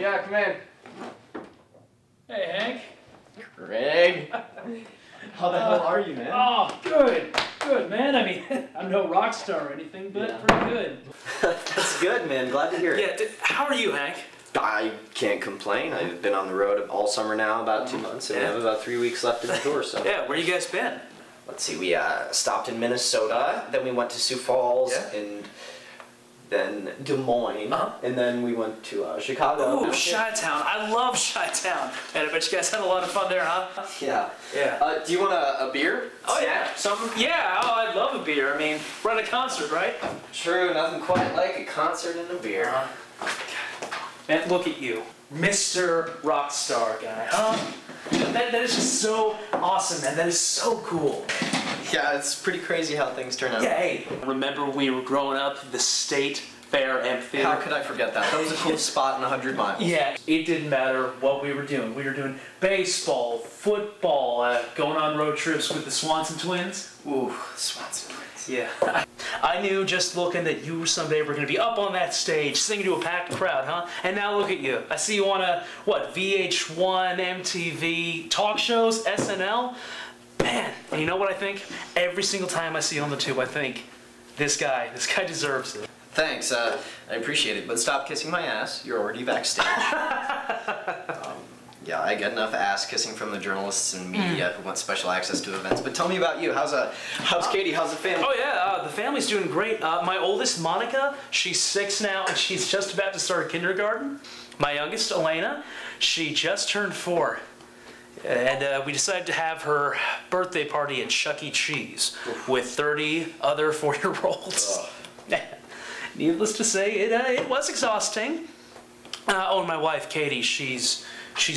Yeah, come in. Hey, Hank. Greg. How the hell are you, man? Oh, good. Good, man. I mean, I'm no rock star or anything, but pretty good. That's good, man. Glad to hear it. Yeah, how are you, Hank? I can't complain. I've been on the road all summer now, about 2 months, and we have about 3 weeks left in the tour, so. Yeah, where you guys been? Let's see, we stopped in Minnesota, then we went to Sioux Falls, and then Des Moines, and then we went to Chicago. Ooh, Chi-Town. I love Chi-Town. And I bet you guys had a lot of fun there, huh? Yeah. Yeah. Do you want a beer? Oh, yeah. Something? Yeah, oh, I'd love a beer. I mean, we're at a concert, right? True, nothing quite like a concert and a beer. Man, look at you. Mr. Rockstar guy, huh? That is just so awesome, man. That is so cool. Yeah, it's pretty crazy how things turn out. Yeah, hey. Remember when we were growing up, the State Fair Amphitheater? How could I forget that? That was a cool spot in 100 miles. Yeah, it didn't matter what we were doing. We were doing baseball, football, going on road trips with the Swanson twins. Ooh, Swanson twins. Yeah. I knew just looking that you someday were going to be up on that stage singing to a packed crowd, huh? And now look at you. I see you on what, VH1, MTV, talk shows, SNL? Man, and you know what I think? Every single time I see you on the tube, I think, this guy deserves it. Thanks, I appreciate it, but stop kissing my ass. You're already backstage. Yeah, I get enough ass kissing from the journalists and media who want special access to events. But tell me about you. How's Katie? How's the family? Oh yeah, the family's doing great. My oldest, Monica, she's 6 now and she's just about to start kindergarten. My youngest, Elena, she just turned 4. And we decided to have her birthday party at Chuck E. Cheese with 30 other 4-year-olds. Needless to say, it was exhausting. Oh, and my wife, Katie, she's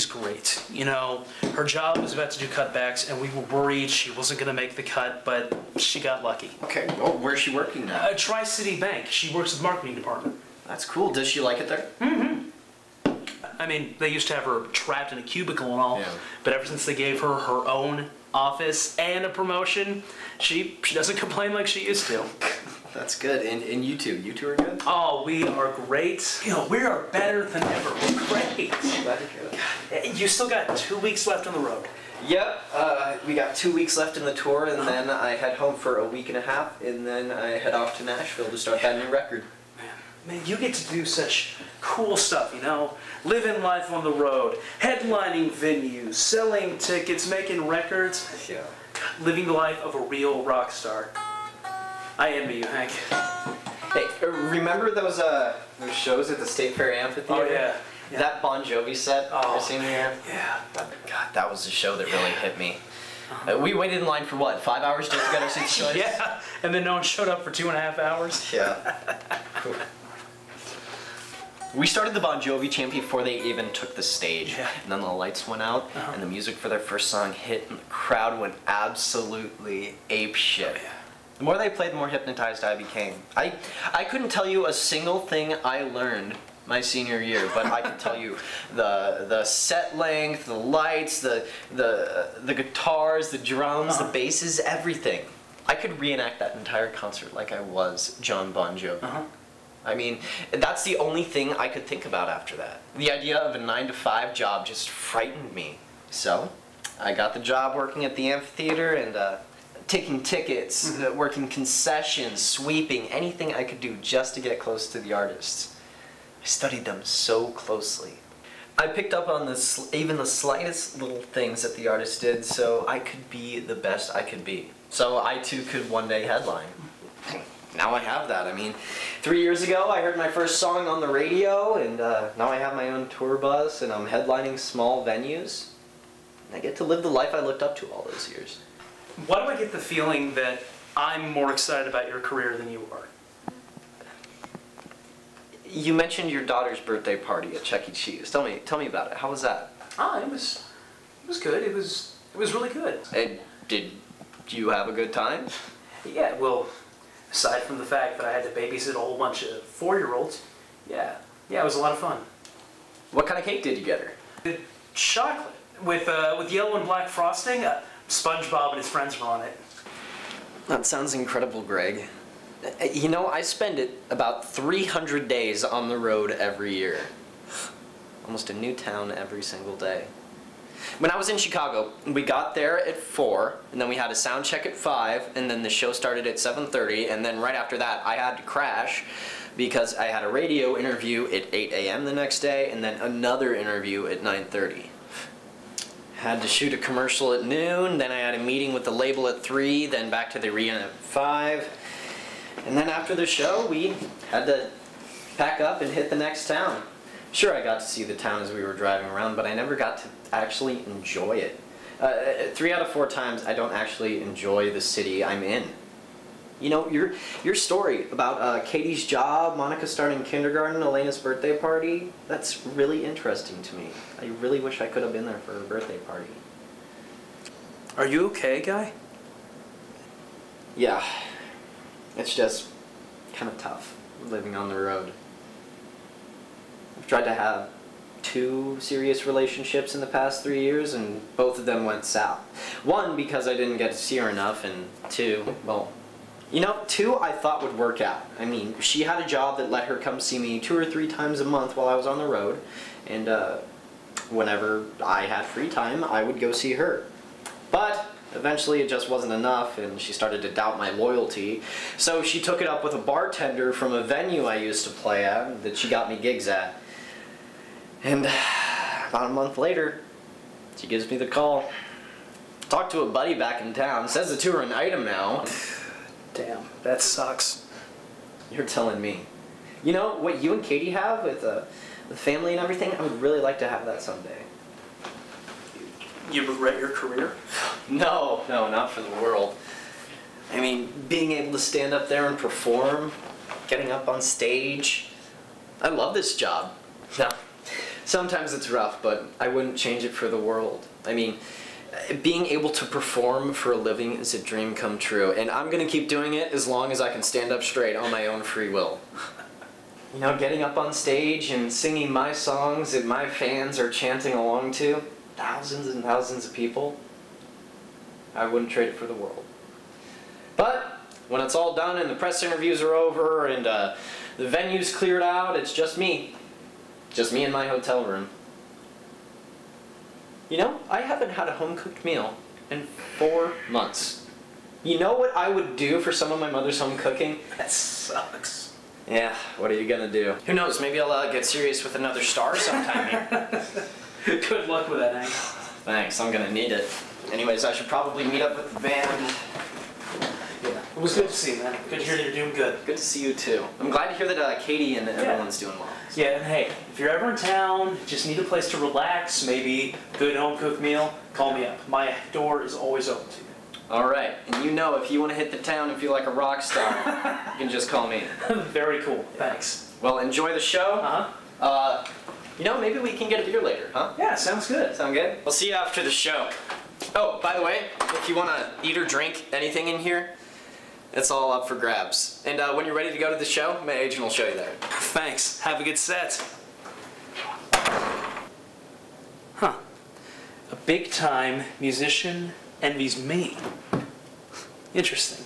great. You know, her job was about to do cutbacks, and we were worried she wasn't going to make the cut, but she got lucky. Okay, well, where's she working now? Tri-City Bank. She works with the marketing department. That's cool. Does she like it there? Mm-hmm. I mean, they used to have her trapped in a cubicle and all, but ever since they gave her her own office and a promotion, she doesn't complain like she used to. That's good. And you two are good? Oh, we are great. You know, we are better than ever. We're great. Glad to hear that. You still got 2 weeks left on the road. Yep, we got 2 weeks left in the tour, and then I head home for a week and a half, and then I head off to Nashville to start that new record. Man, you get to do such cool stuff, you know? Living life on the road, headlining venues, selling tickets, making records. Yeah. Living the life of a real rock star. I envy you, Hank. Hey, remember those shows at the State Fair Amphitheater? Oh, yeah. That Bon Jovi set? Oh, Yeah. God, that was the show that really hit me. We waited in line for what, 5 hours just to get our seats choice? Yeah, and then no one showed up for 2.5 hours. Yeah. Cool. We started the Bon Jovi chant before they even took the stage. Yeah. And then the lights went out, and the music for their first song hit, and the crowd went absolutely apeshit. Yeah. The more they played, the more hypnotized I became. I couldn't tell you a single thing I learned my senior year, but I could tell you the set length, the lights, the guitars, the drums, the basses, everything. I could reenact that entire concert like I was John Bon Jovi. I mean, that's the only thing I could think about after that. The idea of a 9-to-5 job just frightened me. So, I got the job working at the amphitheater and taking tickets, working concessions, sweeping, anything I could do just to get close to the artists. I studied them so closely. I picked up on even the slightest little things that the artists did so I could be the best I could be. So I too could one day headline. Now I have that. I mean, 3 years ago I heard my first song on the radio, and now I have my own tour bus and I'm headlining small venues. And I get to live the life I looked up to all those years. Why do I get the feeling that I'm more excited about your career than you are? You mentioned your daughter's birthday party at Chuck E. Cheese. Tell me about it. How was that? It was good. It was really good. And did you have a good time? Yeah, well, aside from the fact that I had to babysit a whole bunch of 4-year-olds, yeah, it was a lot of fun. What kind of cake did you get her? Chocolate with yellow and black frosting. SpongeBob and his friends were on it. That sounds incredible, Greg. You know, I spend about 300 days on the road every year. Almost a new town every single day. When I was in Chicago, we got there at 4, and then we had a sound check at 5, and then the show started at 7:30, and then right after that I had to crash because I had a radio interview at 8 a.m. the next day, and then another interview at 9:30. Had to shoot a commercial at noon, then I had a meeting with the label at 3, then back to the arena at 5, and then after the show we had to pack up and hit the next town. Sure, I got to see the town as we were driving around, but I never got to actually enjoy it. 3 out of 4 times I don't actually enjoy the city I'm in. You know, your story about Katie's job, Monica starting kindergarten, Elena's birthday party, that's really interesting to me. I really wish I could have been there for her birthday party. Are you okay, Guy? Yeah, it's just kind of tough living on the road. I've tried to have 2 serious relationships in the past 3 years, and both of them went south. 1, because I didn't get to see her enough, and 2, well, you know, 2 I thought would work out. I mean, she had a job that let her come see me 2 or 3 times a month while I was on the road, and whenever I had free time, I would go see her. But eventually it just wasn't enough, and she started to doubt my loyalty, so she took it up with a bartender from a venue I used to play at that she got me gigs at. And about a month later, she gives me the call. Talked to a buddy back in town, says the 2 are an item now. Damn, that sucks. You're telling me. You know, what you and Katie have with the family and everything, I would really like to have that someday. You regret your career? No, not for the world. I mean, being able to stand up there and perform, getting up on stage, I love this job. Now, sometimes it's rough, but I wouldn't change it for the world. I mean, being able to perform for a living is a dream come true, and I'm gonna keep doing it as long as I can stand up straight on my own free will. You know, getting up on stage and singing my songs that my fans are chanting along to, thousands and thousands of people, I wouldn't trade it for the world. But when it's all done and the press interviews are over and the venue's cleared out, it's just me. Just me in my hotel room. You know, I haven't had a home-cooked meal in 4 months. You know what I would do for some of my mother's home cooking? That sucks. Yeah, what are you gonna do? Who knows, maybe I'll get serious with another star sometime here. Good luck with that, Hank. Thanks, I'm gonna need it. Anyways, I should probably meet up with the band. Yeah, it was good to see you, man. Good to hear that you're doing good. Good to see you too. I'm glad to hear that Katie and everyone's doing well. Yeah, and hey, if you're ever in town, just need a place to relax, maybe good home-cooked meal, call me up. My door is always open to you. Alright, and you know, if you want to hit the town and feel like a rock star, you can just call me. Very cool, thanks. Well, enjoy the show. Uh-huh. You know, maybe we can get a beer later, huh? Yeah, sounds good. Sound good? We'll see you after the show. Oh, by the way, if you want to eat or drink anything in here, it's all up for grabs. And when you're ready to go to the show, my agent will show you there. Thanks. Have a good set. Huh. A big-time musician envies me. Interesting.